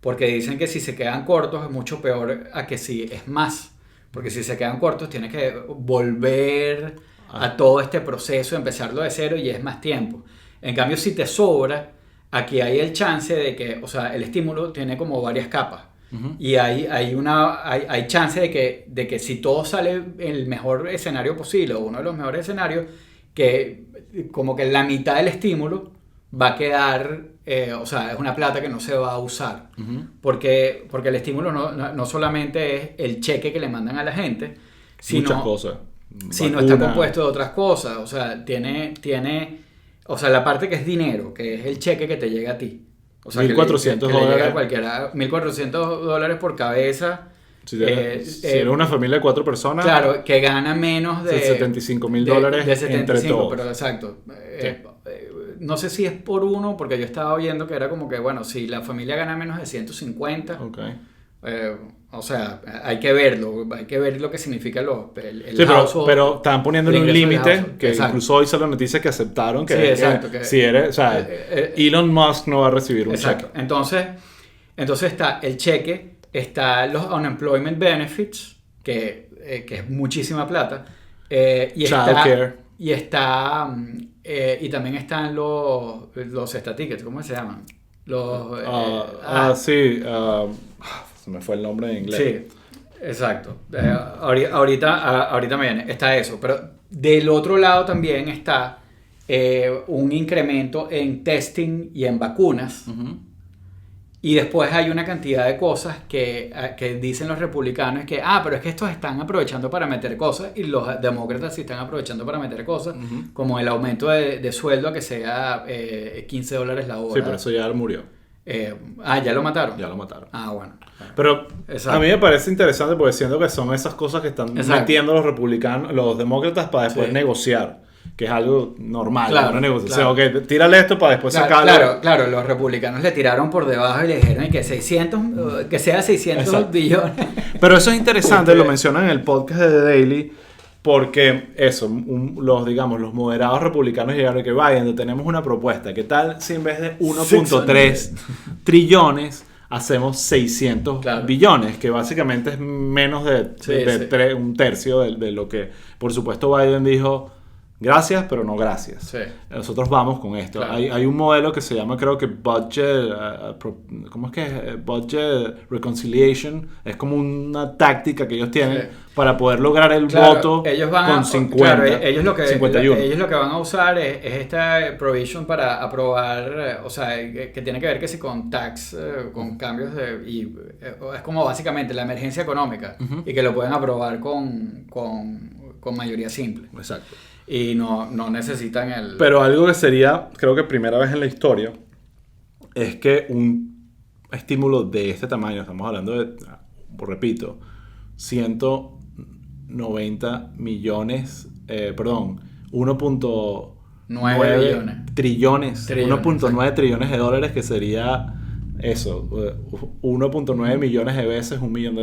porque dicen que si se quedan cortos es mucho peor a que si es más. Porque si se quedan cortos tienes que volver a todo este proceso, empezarlo de cero y es más tiempo. En cambio, si te sobra, aquí hay el chance de que, o sea, el estímulo tiene como varias capas. Y hay chance de que si todo sale el mejor escenario posible, o uno de los mejores escenarios, que como que la mitad del estímulo va a quedar, o sea, es una plata que no se va a usar. Porque el estímulo no solamente es el cheque que le mandan a la gente, sino, muchas cosas. Sino está compuesto de otras cosas. O sea, tiene, o sea, la parte que es dinero, que es el cheque que te llega a ti. O sea, $1,400 que le llega a cualquiera, $1,400 por cabeza. Si eres una familia de 4 personas, claro, que gana menos de $75,000 de 75, entre todos. Pero exacto. No sé si es por uno, porque yo estaba viendo que era como que, bueno, si la familia gana menos de 150, o sea, hay que ver lo que significa el household. pero estaban poniéndole un límite, que exacto. Incluso hoy salió la noticia que aceptaron que, sí, exacto, que si eres, o sea, Elon Musk no va a recibir un exacto. cheque. Entonces está el cheque, está los unemployment benefits, que es muchísima plata, y también están los tickets, ¿cómo se llaman? Se me fue el nombre en inglés. Sí, exacto. Ahorita me viene, está eso, pero del otro lado también está un incremento en testing y en vacunas. Y después hay una cantidad de cosas que dicen los republicanos que, pero es que estos están aprovechando para meter cosas, y los demócratas sí están aprovechando para meter cosas, como el aumento de sueldo a que sea $15 la hora. Sí, pero eso ya murió. ¿Ya lo mataron? Ya lo mataron. Bueno. Pero exacto. A mí me parece interesante porque siento que son esas cosas que están metiendo los republicanos, los demócratas, para después negociar, que es algo normal, una negociación. Claro. Ok, tírale esto para después sacarlo. Claro, los republicanos le tiraron por debajo y le dijeron que que sea 600 billones. Pero eso es interesante, lo mencionan en el podcast de The Daily, porque eso, los moderados republicanos llegaron a que Biden, tenemos una propuesta. ¿Qué tal si en vez de 1.3 trillones hacemos 600 billones? Que básicamente es menos de un tercio de lo que, por supuesto, Biden dijo. Gracias, pero no gracias. Sí. Nosotros vamos con esto. Claro. Hay un modelo que se llama, creo que Budget... ¿cómo es que es? Budget Reconciliation. Es como una táctica que ellos tienen para poder lograr el voto con 50. Ellos lo 51. Ellos lo que van a usar es esta provision para aprobar, o sea, que tiene que ver que si con tax, con cambios es como básicamente la emergencia económica, y que lo pueden aprobar con mayoría simple. Exacto. Y no necesitan Pero algo que sería, creo que primera vez en la historia, es que un estímulo de este tamaño, estamos hablando de, repito, 190 millones, 9 billones. trillones, 1.9 trillones de dólares, que sería eso, 1.9 millones de veces $1 millón.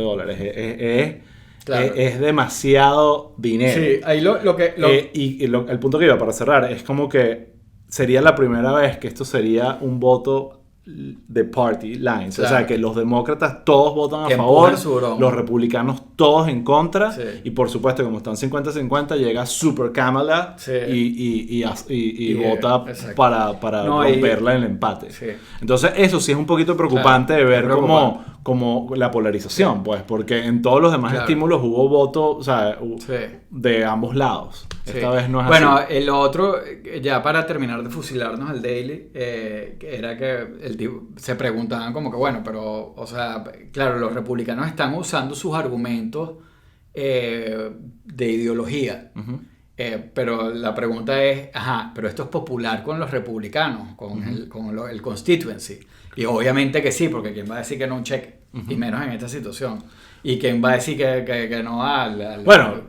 Claro. Es demasiado dinero. Sí, ahí el punto que iba para cerrar es como que sería la primera vez que esto sería un voto de party lines, claro. O sea, que los demócratas todos votan que a favor, broma. los republicanos todos en contra, sí. Y por supuesto, como están 50-50, llega Super Kamala, sí. y vota para romperla en el empate. Sí. Entonces eso sí es un poquito preocupante, de ver como la polarización, pues, porque en todos los demás estímulos hubo voto, o sea, de ambos lados. Esta vez no es así. Bueno, el otro, ya para terminar de fusilarnos al Daily, era que se preguntaban como que, bueno, pero, o sea, claro, los republicanos están usando sus argumentos de ideología. Uh-huh. Pero la pregunta es, pero esto es popular con los republicanos, con el constituency. Y obviamente que sí, porque ¿quién va a decir que no un cheque? Y menos en esta situación. ¿Y quién va a decir que no al bueno,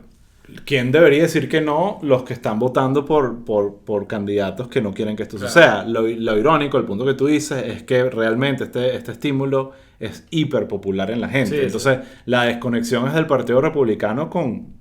¿quién debería decir que no? Los que están votando por candidatos que no quieren que esto suceda. Lo irónico, el punto que tú dices, es que realmente este estímulo es hiper popular en la gente. Entonces, la desconexión es del Partido Republicano con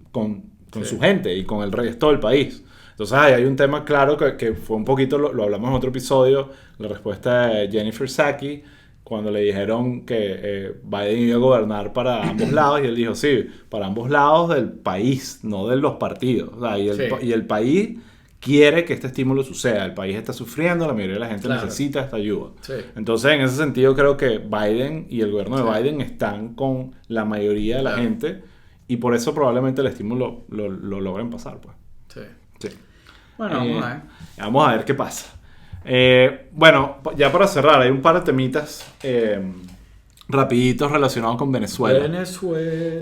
su gente y con el resto del país. Entonces, hay un tema claro que fue un poquito, lo hablamos en otro episodio, la respuesta de Jennifer Psaki, cuando le dijeron que Biden iba a gobernar para ambos lados, y él dijo, sí, para ambos lados del país, no de los partidos. O sea, y el país quiere que este estímulo suceda. El país está sufriendo, la mayoría de la gente necesita esta ayuda. Sí. Entonces, en ese sentido, creo que Biden y el gobierno de Biden están con la mayoría de la gente, y por eso probablemente el estímulo lo logren pasar, pues. Sí. Bueno, vamos a ver qué pasa. Bueno, ya para cerrar, hay un par de temitas rapiditos relacionados con Venezuela.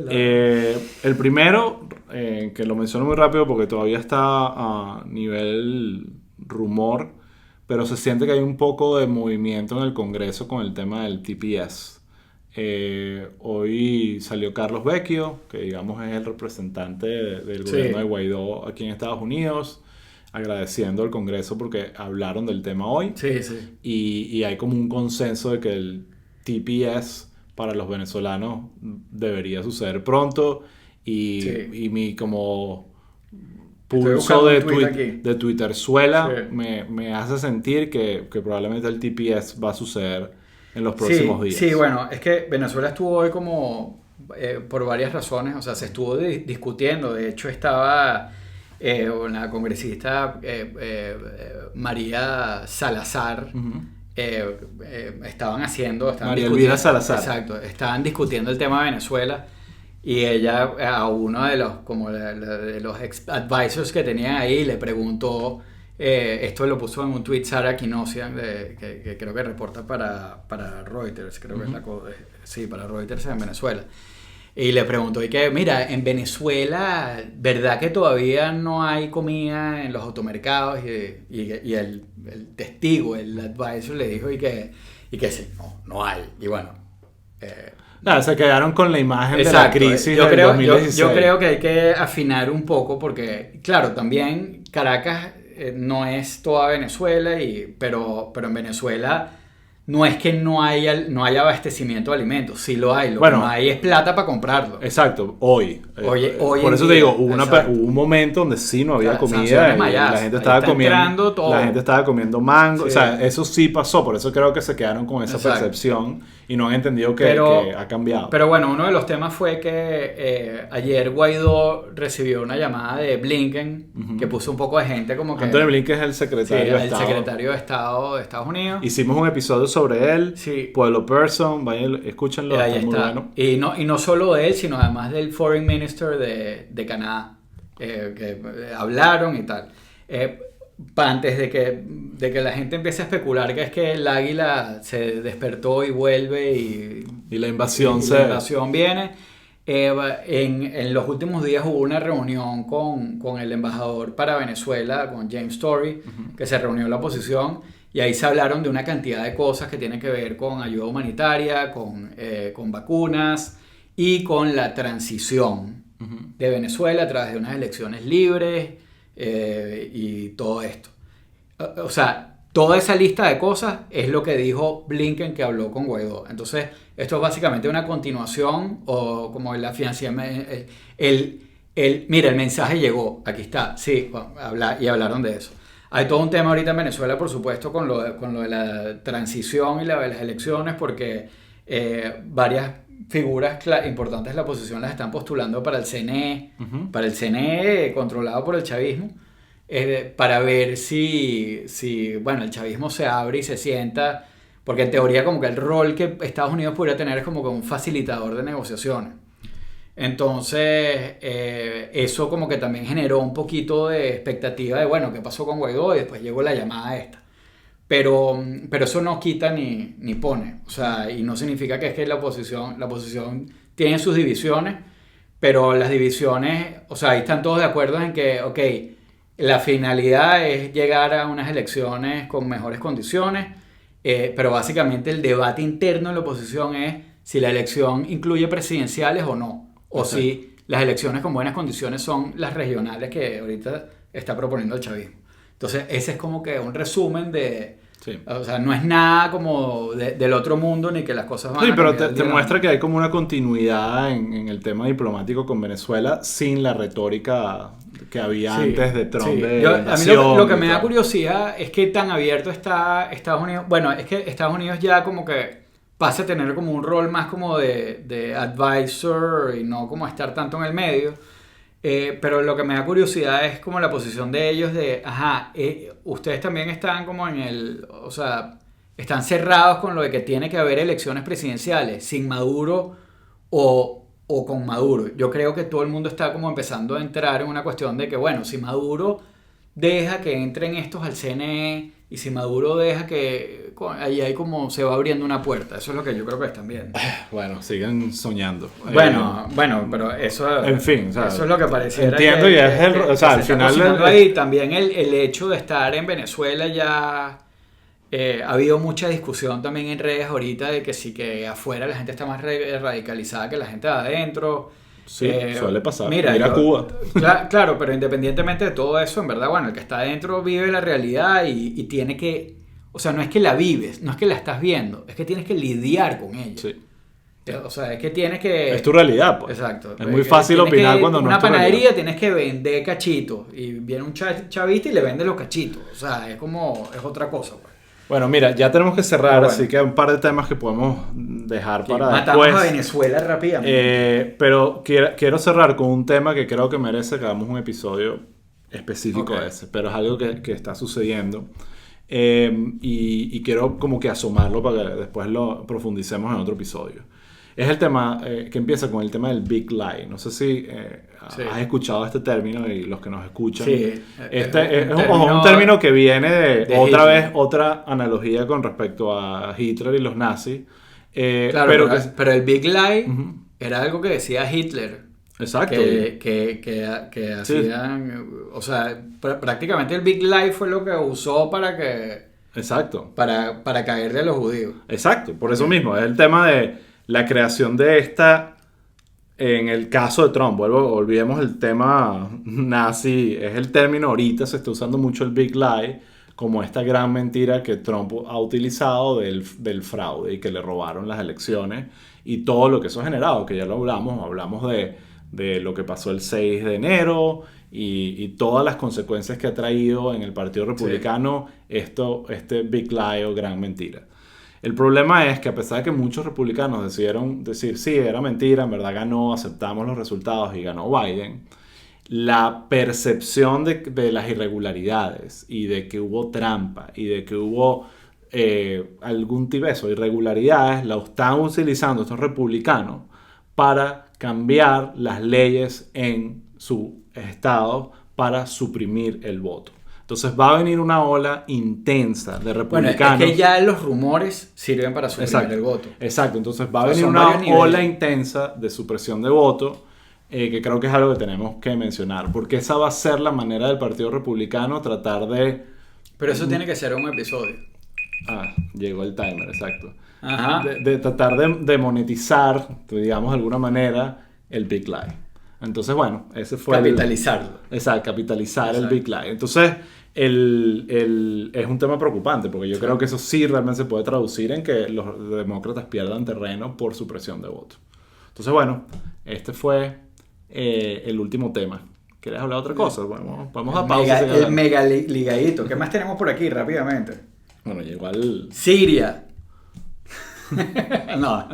El primero, que lo menciono muy rápido porque todavía está a nivel rumor, pero se siente que hay un poco de movimiento en el Congreso con el tema del TPS. Hoy salió Carlos Vecchio, que digamos es el representante del gobierno de Guaidó aquí en Estados Unidos, agradeciendo al Congreso porque hablaron del tema hoy. Y hay como un consenso de que el TPS para los venezolanos debería suceder pronto, y mi como pulso de Twitterzuela me hace sentir que probablemente el TPS va a suceder en los próximos días. Sí, bueno, es que Venezuela estuvo hoy como por varias razones, o sea, se estuvo discutiendo. De hecho, estaba una congresista María Salazar, María Elvira Salazar. Exacto, estaban discutiendo el tema de Venezuela, y ella a uno de los advisors que tenía ahí le preguntó, esto lo puso en un tweet Sara Kinosian, que creo que reporta para Reuters, creo que es para Reuters en Venezuela. Y le preguntó, y que, mira, en Venezuela, ¿verdad que todavía no hay comida en los automercados? Y el testigo, el advisor, le dijo, y que sí, no hay. Y bueno... se quedaron con la imagen de la crisis del 2016. Yo creo que hay que afinar un poco, porque, claro, también Caracas no es toda Venezuela, pero en Venezuela... No es que no haya abastecimiento de alimentos, sí lo hay. Lo que no hay es plata para comprarlo. Exacto, hoy. Por eso te digo, hubo un momento donde sí no había comida, y la gente estaba comiendo mango. Sí. O sea, eso sí pasó, por eso creo que se quedaron con esa percepción y no han entendido que ha cambiado. Pero bueno, uno de los temas fue que ayer Guaidó recibió una llamada de Blinken, que puso un poco de gente como que... Anthony Blinken es el secretario de Estado. El secretario de Estado de Estados Unidos. Hicimos un episodio sobre él, Pueblo Person, vayan, escúchenlo, está muy bueno. Y no solo de él, sino además del Foreign Minister de Canadá, que hablaron y tal. Antes de que la gente empiece a especular que es que el águila se despertó y vuelve y la invasión viene. En los últimos días hubo una reunión con el embajador para Venezuela, con James Story, que se reunió la oposición, Y ahí se hablaron de una cantidad de cosas que tienen que ver con ayuda humanitaria, con vacunas y con la transición de Venezuela a través de unas elecciones libres y todo esto. O sea, toda esa lista de cosas es lo que dijo Blinken, que habló con Guaidó. Entonces, esto es básicamente una continuación o como el financiamiento. Mira, el mensaje llegó, aquí está, sí, y hablaron de eso. Hay todo un tema ahorita en Venezuela, por supuesto, con lo de la transición y las elecciones, porque varias figuras importantes de la oposición las están postulando para el CNE, para el CNE controlado por el chavismo, para ver si, bueno, el chavismo se abre y se sienta, porque en teoría como que el rol que Estados Unidos podría tener es como que un facilitador de negociaciones. Entonces, eso como que también generó un poquito de expectativa de, bueno, ¿qué pasó con Guaidó? Y después llegó la llamada esta. Pero eso no quita ni pone. O sea, y no significa que es que la oposición tiene sus divisiones, pero las divisiones, o sea, ahí están todos de acuerdo en que, ok, la finalidad es llegar a unas elecciones con mejores condiciones, pero básicamente el debate interno en la oposición es si la elección incluye presidenciales o no. O si las elecciones con buenas condiciones son las regionales que ahorita está proponiendo el chavismo. Entonces, ese es como que un resumen de... Sí. O sea, no es nada como del otro mundo ni que las cosas van a cambiar. Sí, pero te muestra que hay como una continuidad en el tema diplomático con Venezuela sin la retórica que había antes de Trump. Sí. A mí lo que me da curiosidad es que tan abierto está Estados Unidos. Bueno, es que Estados Unidos ya como que pasa a tener como un rol más como de advisor y no como estar tanto en el medio. Pero lo que me da curiosidad es como la posición de ellos de, ustedes también están como o sea, están cerrados con lo de que tiene que haber elecciones presidenciales sin Maduro o con Maduro. Yo creo que todo el mundo está como empezando a entrar en una cuestión de que, bueno, si Maduro deja que entren estos al CNE y si Maduro deja que ahí hay como se va abriendo una puerta. Eso es lo que yo creo que están viendo. Bueno, siguen soñando. Bueno, pero eso, en fin, o sea, eso es lo que pareciera. Entiendo y es o sea, al final ahí también el hecho de estar en Venezuela ya ha habido mucha discusión también en redes ahorita de que sí, que afuera la gente está más radicalizada que la gente de adentro. Sí, suele pasar. Mira Cuba. Claro, pero independientemente de todo eso, en verdad, bueno, el que está adentro vive la realidad y tiene que... O sea, no es que la vives, no es que la estás viendo, es que tienes que lidiar con ella. Sí. O sea, es que tienes que... Es tu realidad, pues. Exacto. Es muy fácil opinar cuando no es tu realidad. Una panadería tienes que vender cachitos y viene un chavista y le vende los cachitos. O sea, es otra cosa, pues. Bueno, mira, ya tenemos que cerrar, así que hay un par de temas que podemos dejar para matamos después. A Venezuela rápidamente. Pero quiero cerrar con un tema que creo que merece que hagamos un episodio específico de ese, pero es algo que está sucediendo. Y quiero como que asomarlo para que después lo profundicemos en otro episodio. Es el tema que empieza con el tema del Big Lie. No sé si has escuchado este término y los que nos escuchan. Sí, es un término que viene de otra analogía con respecto a Hitler y los nazis. Claro, pero el Big Lie era algo que decía Hitler. Exacto. Que hacían... O sea, prácticamente el Big Lie fue lo que usó para que... Exacto. Para caerle a los judíos. Exacto, por eso mismo. Es el tema de la creación de esta, en el caso de Trump, olvidemos el tema nazi, es el término ahorita, se está usando mucho el Big Lie como esta gran mentira que Trump ha utilizado del fraude y que le robaron las elecciones y todo lo que eso ha generado, que ya lo hablamos de lo que pasó el 6 de enero y todas las consecuencias que ha traído en el Partido Republicano este Big Lie o gran mentira. El problema es que a pesar de que muchos republicanos decidieron decir, sí, era mentira, en verdad ganó, aceptamos los resultados y ganó Biden, la percepción de las irregularidades y de que hubo trampa y de que hubo algún tipo de irregularidades, la están utilizando estos republicanos para cambiar las leyes en su estado para suprimir el voto. Entonces va a venir una ola intensa de republicanos. Bueno, es que ya los rumores sirven para suprimir el voto. Exacto, entonces va a venir una ola intensa de supresión de voto, que creo que es algo que tenemos que mencionar, porque esa va a ser la manera del Partido Republicano tratar de... Pero eso tiene que ser un episodio. Llegó el timer, exacto. Ajá. De tratar de monetizar, digamos de alguna manera, el Big Lie. Entonces, bueno, ese fue Capitalizarlo. Exacto, capitalizar Exacto. el Big Lie. Entonces, es un tema preocupante, porque yo creo que eso sí realmente se puede traducir en que los demócratas pierdan terreno por su presión de voto. Entonces, bueno, este fue el último tema. ¿Quieres hablar de otra cosa? Vamos a pausa. El mega ligadito. ¿Qué más tenemos por aquí rápidamente? Bueno, igual Siria. No.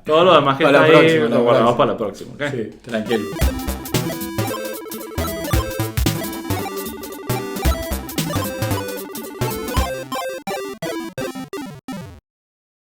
todo lo demás que Para está la ahí próxima, lo guardamos para la próxima. ¿Ok? Sí, tranquilo.